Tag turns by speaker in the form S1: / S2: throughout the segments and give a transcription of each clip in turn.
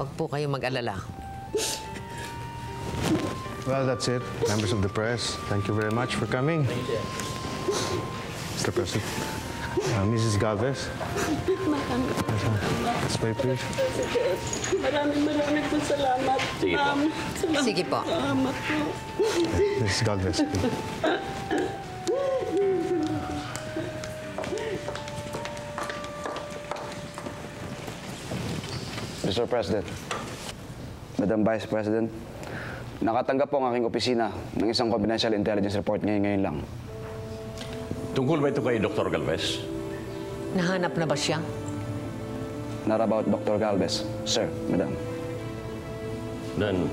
S1: Huwag po kayong mag-alala.
S2: Well, that's it. Members of the press, thank you very much for coming.
S3: Thank you.
S2: Mr. President. Mrs. Galvez. This way, please.
S4: Maraming po salamat.
S3: Sige po.
S1: Sige po.
S4: Salamat po.
S2: Mrs. Galvez, please.
S5: Mr. President, Madam Vice President, nakatanggap po ang aking opisina ng isang confidential intelligence report ngayon lang.
S3: Tungkol ba ito kay Dr. Galvez?
S1: Nahanap na ba siya?
S5: Not about Dr. Galvez, sir, madam.
S3: Then,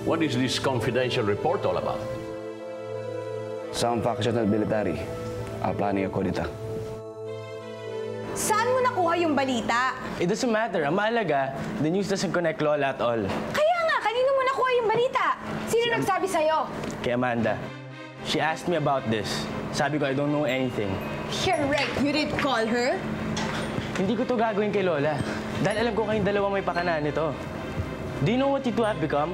S3: what is this confidential report all about?
S5: Some factional military are planning a coup d'etat.
S6: Saan mo nakuha yung balita?
S7: It doesn't matter. Ang mahalaga, the news doesn't connect Lola at all.
S6: Kaya nga, kanino mo nakuha yung balita? Sino nagsabi sa'yo?
S7: Kay Amanda. She asked me about this. Sabi ko, I don't know anything.
S6: You're right. You did call her?
S7: Hindi ko to gagawin kay Lola. Dahil alam ko kayong dalawa may pakanaan nito. Do you know what you two have become?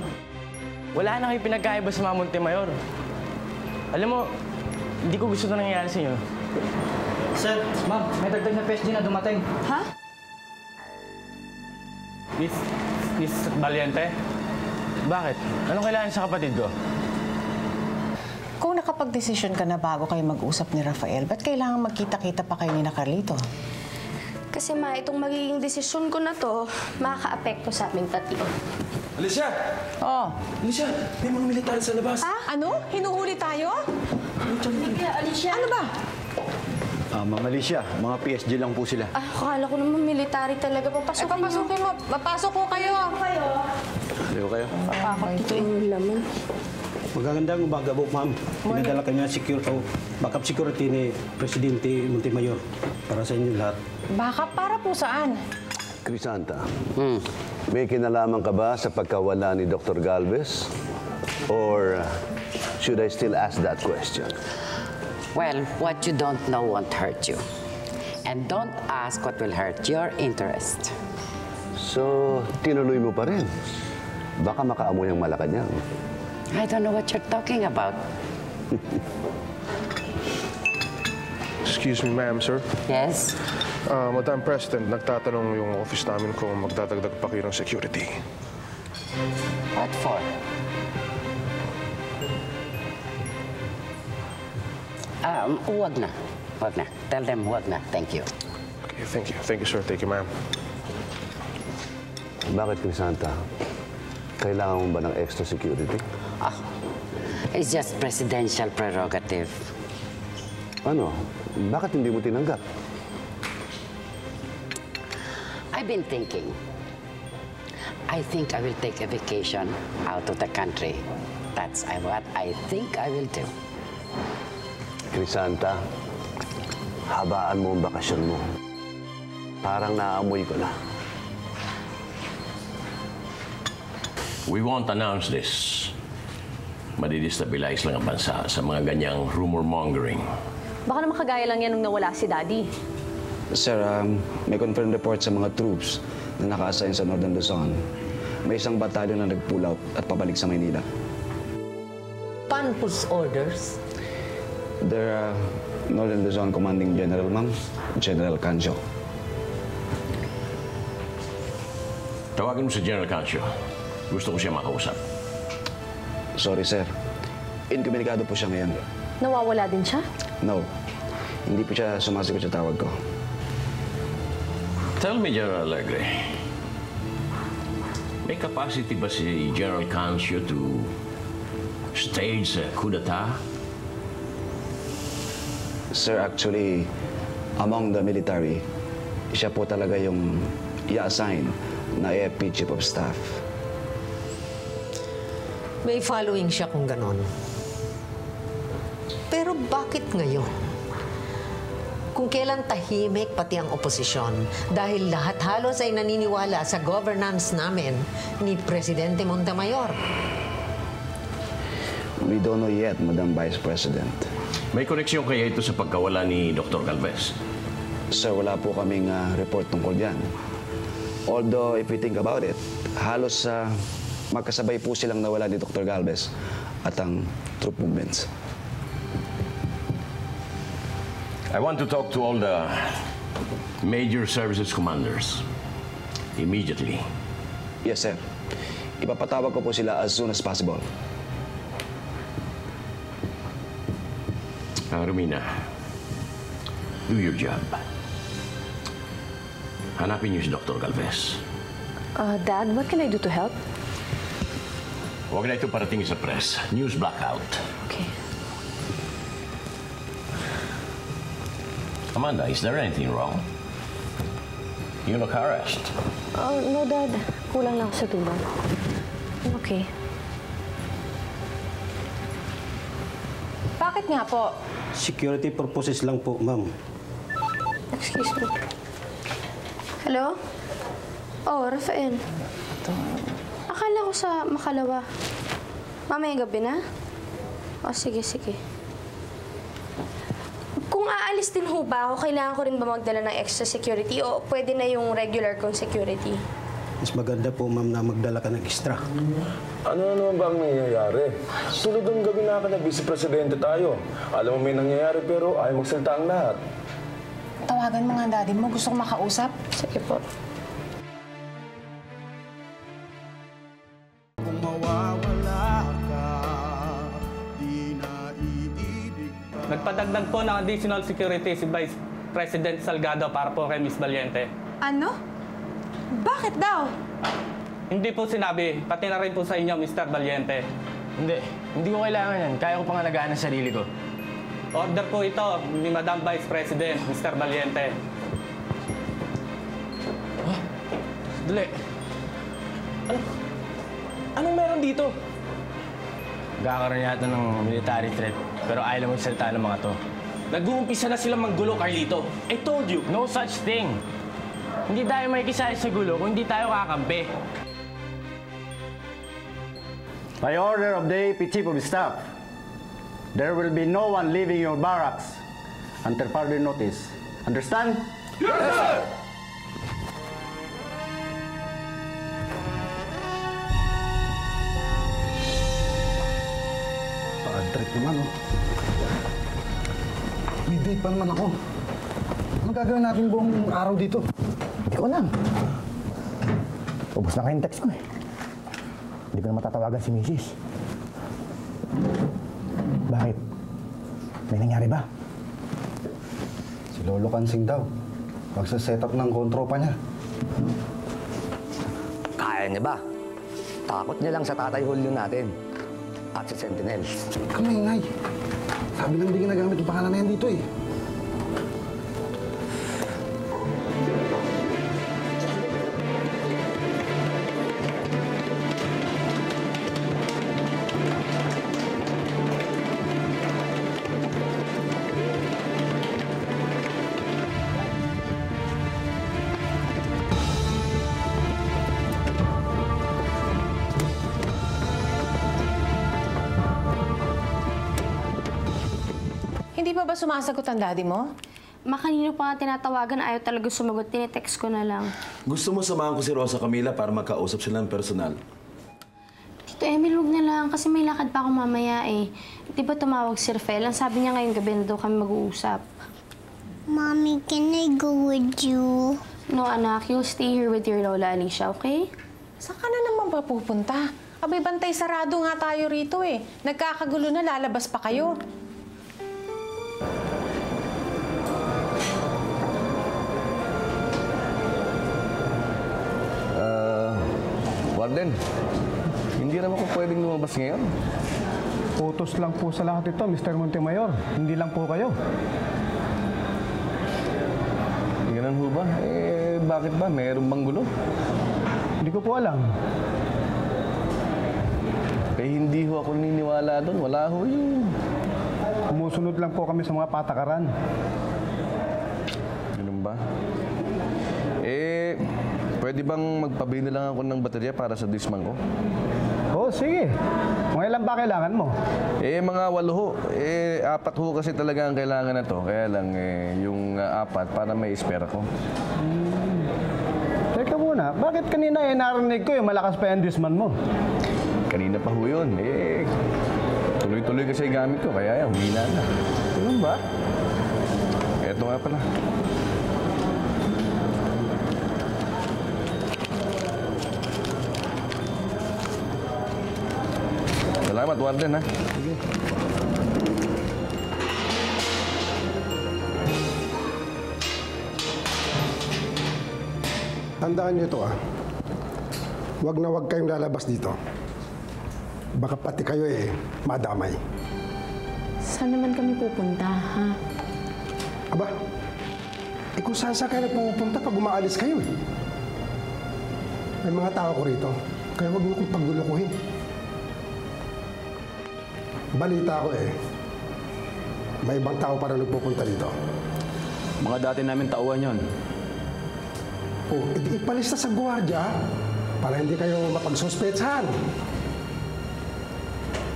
S7: Wala na kayong pinagkaiba sa mga Montemayor. Alam mo, hindi ko gusto na nangyayari sa inyo.
S8: Sir, ma'am, may dagdag na PSG na dumating.
S6: Ha?
S7: Miss Valiente? Bakit? Anong kailangan sa kapatid ko?
S9: Kung nakapag-desisyon ka na bago kayo mag-usap ni Rafael, ba't kailangan magkita-kita pa kayo ni Carlito?
S10: Kasi ma, itong magiging desisyon ko na to, makaka-apekto sa aming tatlo.
S11: Alicia!
S9: Oh.
S11: Alicia, may mga militar sa labas.
S6: Ha? Ano? Hinuhuli tayo?
S10: Alicia.
S6: Ano ba?
S11: Ma'am Alicia, mga PSG lang po sila.
S10: Akala ko naman military talaga. Papasukin niyo.
S6: Papasukin mo. Papasok ko kayo.
S11: Halika kayo.
S10: Ito yung laman.
S8: Magagandang umaga po, ma'am. Pinadala kanya backup security ni Presidente Montemayor para sa inyo lahat.
S9: Baka para po saan?
S12: Crisanta, may kinalaman ka ba sa pagkawala ni Dr. Galvez? Or should I still ask that question?
S13: Well, what you don't know won't hurt you. And don't ask what will hurt your interest.
S12: So, tinuloy mo pa rin. Baka makaamoy ang Malacanang.
S13: I don't know what you're talking about.
S2: Excuse me, ma'am, sir.
S13: Yes?
S2: Madam President, nagtatanong yung office namin kung magdadagdag pa kayo ng security.
S13: What for? Huwag na. Huwag na. Tell them huwag na. Thank you.
S2: Okay, thank you. Thank you, sir. Thank you, ma'am.
S12: Bakit, Crisanta? Kailangan mo ba ng extra security?
S13: It's just presidential prerogative.
S12: Ano? Bakit hindi mo tinanggap?
S13: I've been thinking. I think I will take a vacation out of the country. That's what I think I will do.
S12: Crisanta, habaan mo ang bakasyon mo. Parang naamoy ko na.
S3: We won't announce this. Madidestabilize lang ang bansa sa mga ganyang rumor-mongering.
S10: Baka naman kagaya lang yan nung nawala si Daddy.
S5: Sir, may confirmed report sa mga troops na naka-assign sa Northern Luzon. May isang batalyon na nag-pull out at pabalik sa Maynila.
S1: Panpus orders?
S5: They're Northern Luzon Commanding General, ma'am, General Cancio.
S3: Tawagin mo si General Cancio. Gusto ko siya makausap.
S5: Sorry, sir. Inkomunikado po siya ngayon.
S10: Nawawala din siya?
S5: No. Hindi po siya sumasagot sa tawag ko.
S3: Tell me, General Alegre, may capacity ba si General Cancio to stage a coup d'etat?
S5: Sir, actually, among the military, siya po talaga yung i-assign na AFP Chief of Staff.
S1: May following siya kung ganon. Pero bakit ngayon? Kung kailan tahimik pati ang oposisyon dahil lahat halos ay naniniwala sa governance namin ni Presidente Montemayor.
S5: We don't know yet, Madam Vice President.
S3: May koneksyon kaya ito sa pagkawala ni Dr. Galvez?
S5: Sir, wala po kaming report tungkol dyan. Although, if we think about it, halos magkasabay po silang nawala ni Dr. Galvez at ang troop movements.
S3: I want to talk to all the major services commanders immediately.
S5: Yes, sir. Ipapatawag ko po sila as soon as possible.
S3: Romina, do your job. Hanapin niyo si Dr. Galvez.
S10: Dad, what can I do to help?
S3: Huwag na ito parating sa press. News blackout.
S10: Okay.
S3: Amanda, is there anything wrong? You look harassed.
S10: Oh, no, Dad. Kulang lang ako sa tulong. I'm okay.
S9: Bakit nga po?
S8: Security purposes lang po, ma'am.
S10: Excuse me. Hello? Oh, Rafael. Akala ko sa Makalawa. Mamayang gabi na? Oh, sige, sige. Kung aalis din ho ba ako, kailangan ko rin ba magdala ng extra security o pwede na yung regular kong security?
S8: Mas maganda po, ma'am, na magdala ka ng extra.
S14: Ano na naman ba ang nangyayari? Tulad ng gabi na na vice-presidente tayo. Alam mo may nangyayari pero ayaw magsalita ang lahat.
S9: Tawagan mo nga ang daddy mo. Gusto ko makausap.
S10: Sige po.
S15: Kung mawawala ka, di na iibig ka.
S7: Nagpadagdag po ng additional security si Vice President Salgado para po kay Miss Valiente.
S6: Ano? Bakit daw?
S7: Hindi po sinabi, pati na rin po sa inyo, Mr. Valiente. Hindi ko kailangan yan. Kaya ko pangalagaan ang sarili ko. Order po ito ni Madam Vice President, Mr. Valiente. Oh, dali. Anong meron dito? Gagakaroon yata ng military threat, pero ayaw mo salita ng mga to. Nag-uumpisa na silang manggulo, Carlito. I told you, no such thing. Hindi tayo makikisali sa gulo kung hindi tayo kakampi.
S11: By order of the AP Chief of Staff, there will be no one leaving your barracks until further notice. Understand?
S15: Yes, sir!
S16: Pa-trip naman, oh. May date pa naman ako. Anong gagawin natin buong araw dito?
S17: Hindi ko alam. Ubus na kayong text ko eh. Hindi ko na matatawagan si Mrs. Bakit? May nangyari ba?
S16: Si Lolo Kansing daw. Magsa-set up ng kontropa niya.
S17: Kaya niya ba? Takot niya lang sa tatay Julio natin. At si Sentinel.
S16: Kamay-ngay. Sabi lang hindi ginagamit yung pangalan na yan dito eh.
S9: Hindi pa ba sumasagot ang daddy mo?
S10: Makanino pa nga tinatawagan, ayaw talaga sumagot. Tinetext ko na lang.
S14: Gusto mo samahan ko si Rosa Camila para magkausap sila ng personal?
S10: Tito Emil, huwag na lang. Kasi may lakad pa ako mamaya eh. Di ba tumawag si Rafael? Ang sabi niya ngayong gabi na daw kami mag-uusap.
S18: Mommy, can I go with you?
S10: No, anak. You'll stay here with your Lola Alicia, okay?
S9: Saan ka na naman ba pupunta? Abay, bantay sarado nga tayo rito eh. Nagkakagulo na, lalabas pa kayo.
S19: Warden, hindi naman ko pwedeng lumabas ngayon.
S20: Utos lang po sa lahat ito, Mr. Montemayor. Hindi lang po kayo.
S19: Ganun ho ba? Bakit ba? Mayroong bang gulo?
S20: Hindi ko po alam.
S19: Hindi ho ako niniwala doon. Wala ho yun.
S20: Umusunod lang po kami sa mga patakaran.
S19: Ganun ba? Pwede bang magpabili lang ako ng baterya para sa dismang ko?
S20: Oo, sige. Mga ilan ba kailangan mo?
S19: Mga 8 ho. 4 ho kasi talaga ang kailangan na to. Kaya lang, yung 4 para may spare ko.
S20: Teka muna, Bakit kanina narinig ko malakas pa yung disman mo?
S19: Kanina pa ho yun. Tuloy-tuloy kasi gamit ko, kaya humina na.
S20: Ganun ba?
S19: Eto nga pala. Salamat, Warden, ha? Sige.
S21: Tandaan niyo ito, Huwag na huwag kayong lalabas dito. Baka pati kayo madamay.
S10: Saan naman kami pupunta, ha?
S21: Aba, kung saan kayo pupunta pag umaalis kayo May mga tao ko rito, kaya huwag niyo kong paglulukuhin. Balita ko may ibang tao para nagpupunta dito.
S5: Mga dati namin tauhan yon.
S21: Ipalista sa gwardiya para hindi kayo mapagsuspetsahan.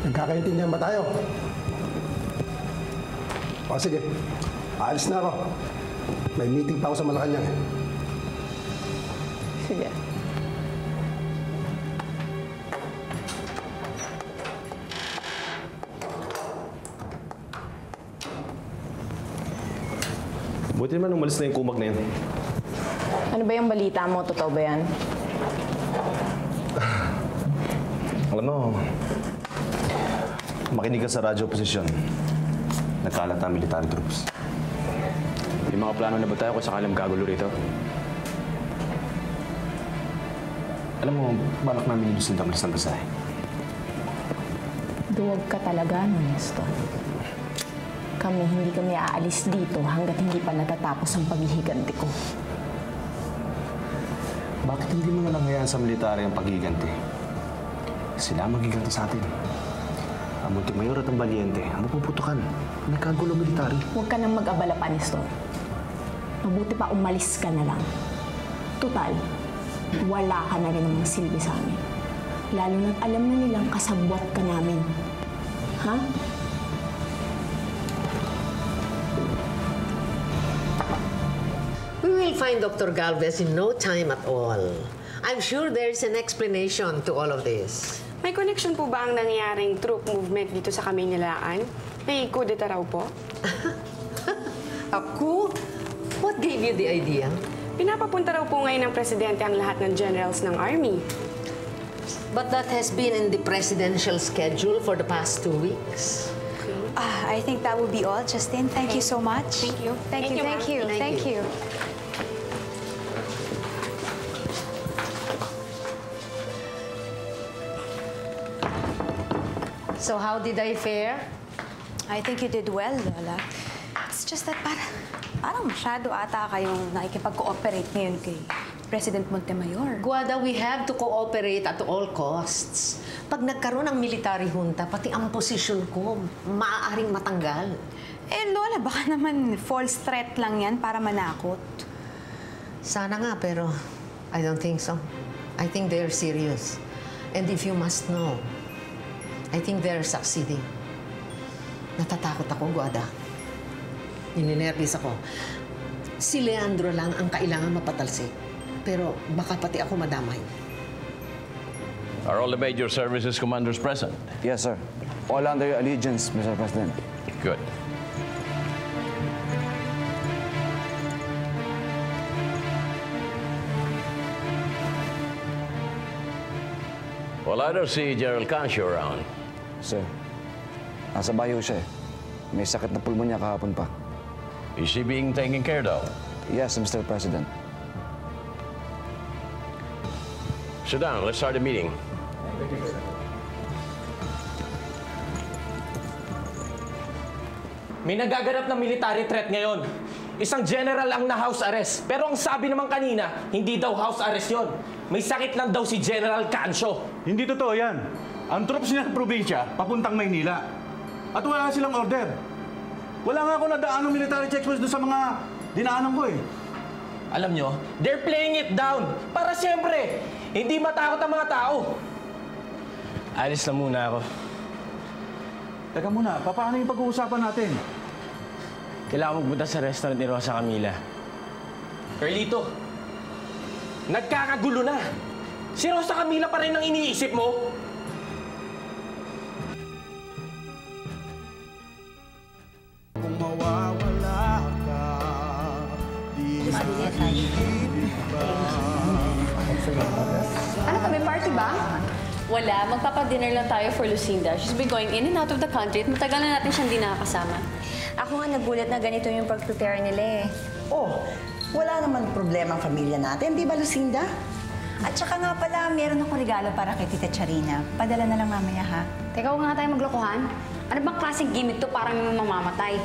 S21: Nagkakaintindihan ba tayo? O sige, aalis na ako. May meeting pa ako sa Malacanang.
S9: Sige.
S14: Buti naman umalis na yung kumag na yun.
S9: Ano ba yung balita mo? Totoo ba yan?
S5: Alam mo, makinig ka sa radyo oposisyon. Nagkalat ang military troops.
S7: May mga plano na ba tayo kung sakalang kagulo rito?
S5: Alam mo, balak namin yung sundang ng basahe.
S10: Duwag ka talaga, Nestor. Hindi kami aalis dito hanggat hindi pa natatapos ang paghihiganti ko.
S5: Bakit hindi mo na lang hayaan sa military ang paghihiganti? Sila maghiganti sa atin. Ang Montemayor at ang Valiente, ang mapuputukan. Nagkagulo military.
S10: Huwag ka nang mag-abala pa, Nestor. Mabuti pa umalis ka na lang. Tutal, wala ka na rin ng silbi sa amin. Lalo na't alam na nilang kasabwat ka namin. Ha?
S1: We will find Dr. Galvez in no time at all. I'm sure there's an explanation to all of this.
S6: May connection po ba ang nangyayaring troop movement dito sa Kamaynilaan? May kudeta raw po?
S1: A coup? What gave you the idea?
S6: Pinapapunta raw po ngayon ng presidente ang lahat ng generals ng army.
S1: But that has been in the presidential schedule for the past 2 weeks.
S22: I think that will be all, Justin. Thank you so much.
S6: Thank you.
S22: Thank you. Thank you.
S1: So how did I fare?
S22: I think you did well, Lola. It's just that parang masyado ata kayong nakikipag-cooperate ngayon kay President Montemayor.
S1: Guada, we have to cooperate at all costs. Pag nagkaroon ng military junta, pati ang posisyon ko, maaaring matanggal.
S22: Lola, baka naman false threat lang yan para manakot.
S1: Sana nga, pero I don't think so. I think they're serious. And if you must know, I think they're succeeding. Natatakot ako, Guada. Ininervis ako. Si Leandro lang ang kailangan mapatalsik. Pero baka pati ako madamay.
S3: Are all the major services commanders present?
S5: Yes, sir. All under your allegiance, Mr. President.
S3: Good. Well, I don't see General Cancio around.
S5: Sir, nasa bayo siya May sakit na pulmonya kahapon pa.
S3: Is she being taken care of?
S5: Yes, Mr. President.
S3: Sit down. Let's start the meeting.
S7: May nagaganap na military threat ngayon. Isang general ang na-house arrest. Pero ang sabi naman kanina, hindi daw house arrest yon. May sakit lang daw si General Cancio.
S23: Hindi totoo yan. Ang troops niya sa probinsya, papuntang Maynila. At wala silang order. Wala nga ako nadaanong military checkpoints doon sa mga dinaanan ko
S7: Alam nyo, they're playing it down. Para siyempre, hindi matakot ang mga tao. Alis na muna ako.
S23: Teka muna, paano yung pag-uusapan natin?
S7: Kailangan magpunta sa restaurant ni Rosa Camila. Carlito, Nagkakagulo na. Si Rosa Camila pa rin ang iniisip mo.
S15: Kung mawawala ka, di maiibig ba?
S2: Ano to, may party ba? Wala. Magpapa-dinner lang tayo for Lucinda. She's been going in and out of the country at matagal na natin siyang di nakakasama.
S4: Ako nga nagulat na ganito yung pag-prepare nila eh.
S13: Oh, wala naman problema ang pamilya natin, di ba, Lucinda?
S4: At saka nga pala, meron ako regalo para kay Tita Charina. Padala na lang mamaya, ha?
S2: Teka, huwag nga tayo maglokohan. Ano bang klaseng gimmick to para may mamamatay?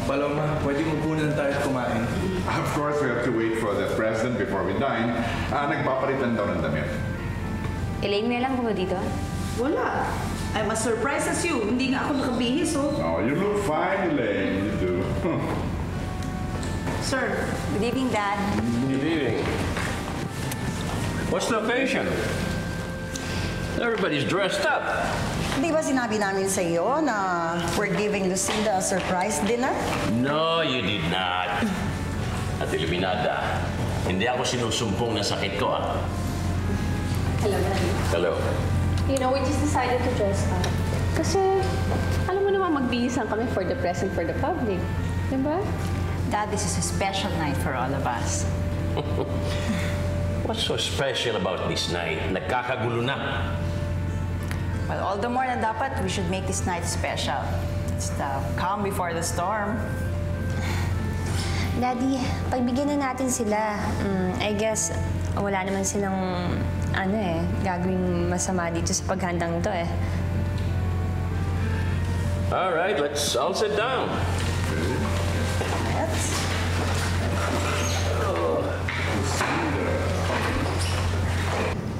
S24: Paloma, pwede mo muna tayo kumain.
S25: Of course, we have to wait for the president before we dine. Nagpapalitan daw ng damit.
S2: Elaine, may alam ko ba dito?
S26: Wala. I'm as surprised as you. Hindi nga ako nakabihis, oh.
S25: Oh, you look fine, Elaine. You do.
S26: Sir.
S4: Good evening, Dad.
S3: Good evening. What's the occasion? Everybody's dressed up.
S13: Di ba sinabi namin sa iyo na we're giving Lucinda a surprise dinner?
S3: No, you did not. At Eliminada, hindi ako sinusumpong na sakit ko, ah.
S2: Hello, Daddy.
S3: Hello.
S2: You know, we just decided to dress up. Kasi, alam mo naman, magbihisan kami for the press and for the public. Diba?
S4: Dad, this is a special night for all of us.
S3: What's so special about this night? Nagkakagulo na.
S4: Well, all the more na dapat we should make this night special. It's the calm before the storm.
S10: Daddy, pagbigyan na natin sila. I guess, wala naman silang, gagawing masama dito sa paghandang to eh.
S3: All right, let's all sit down.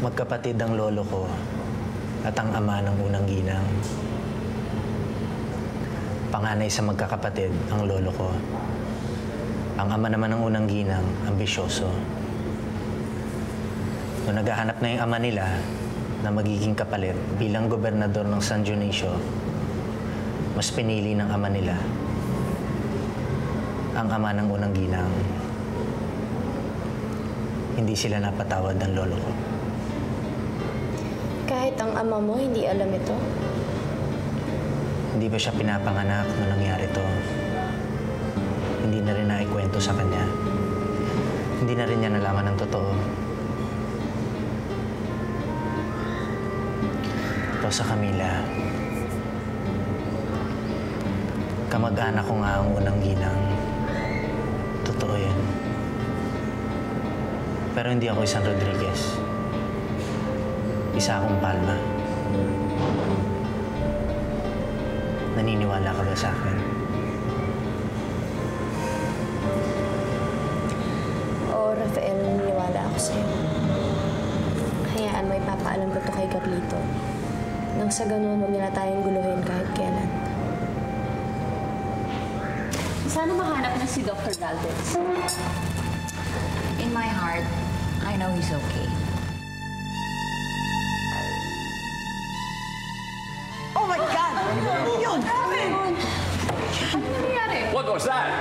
S27: Magkapatid ang lolo ko at ang ama ng unang ginang. Panganay sa magkakapatid ang lolo ko. Ang ama naman ng unang ginang, ambisyoso. Nung naghahanap na yung ama nila na magiging kapalit bilang gobernador ng San Dionisio, mas pinili ng ama nila ang ama ng unang ginang. Hindi sila napatawad ng lolo ko.
S10: Kahit ang ama mo, hindi alam ito?
S27: Hindi ba siya pinapanganak nung nangyari to? Hindi na rin naikwento sa kanya. Hindi na rin niya nalaman ang totoo. Rosa Camila, kamag-anak ko nga ang unang ginang. Totoo yan. Pero hindi ako isang Rodriguez. Isa akong Palma. Naniniwala ka ba sa akin?
S10: Oo, Rafael, naniniwala ako sa'yo. Hayaan mo, ipapaalam ko to kay Carlito. Nang sa ganun, huwag nila tayong guluhin kahit kailan.
S2: Sana mahanap na si Dr. Galvez.
S4: In my heart, I know he's okay.
S13: Oh my God! Yun!
S2: Ano nangyari?
S3: What was that?